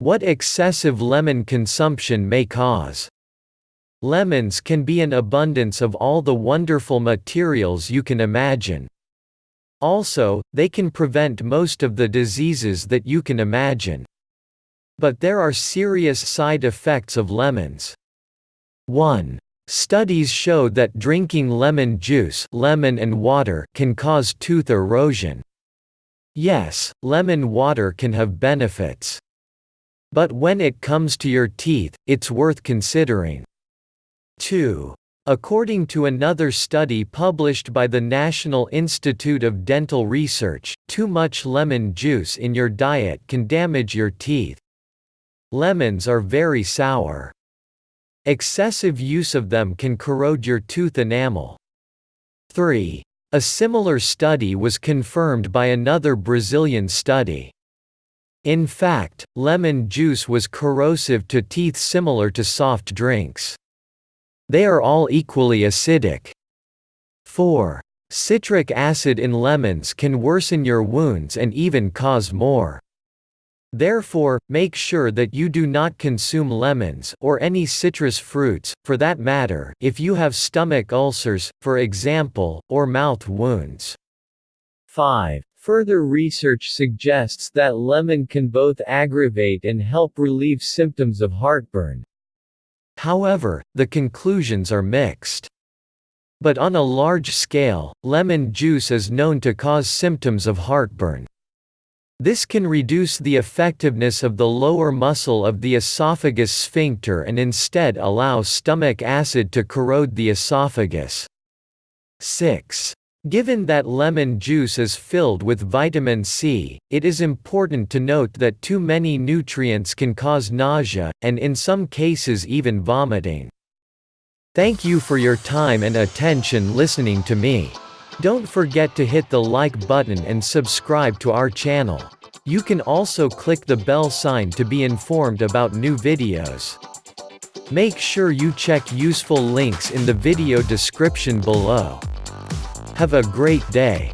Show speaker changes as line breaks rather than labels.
What excessive lemon consumption may cause. Lemons can be an abundance of all the wonderful materials you can imagine. Also, they can prevent most of the diseases that you can imagine. But there are serious side effects of lemons. 1. Studies show that drinking lemon juice, lemon and water, can cause tooth erosion. Yes, lemon water can have benefits. But when it comes to your teeth, it's worth considering. 2. According to another study published by the National Institute of Dental Research, too much lemon juice in your diet can damage your teeth. Lemons are very sour. Excessive use of them can corrode your tooth enamel. 3. A similar study was confirmed by another Brazilian study. In fact, lemon juice was corrosive to teeth similar to soft drinks. They are all equally acidic. 4. Citric acid in lemons can worsen your wounds and even cause more. Therefore, make sure that you do not consume lemons or any citrus fruits, for that matter, if you have stomach ulcers, for example, or mouth wounds. 5. Further research suggests that lemon can both aggravate and help relieve symptoms of heartburn. However, the conclusions are mixed. But on a large scale, lemon juice is known to cause symptoms of heartburn. This can reduce the effectiveness of the lower muscle of the esophagus sphincter and instead allow stomach acid to corrode the esophagus. 6. Given that lemon juice is filled with vitamin C, it is important to note that too many nutrients can cause nausea, and in some cases even vomiting. Thank you for your time and attention listening to me. Don't forget to hit the like button and subscribe to our channel. You can also click the bell sign to be informed about new videos. Make sure you check useful links in the video description below. Have a great day.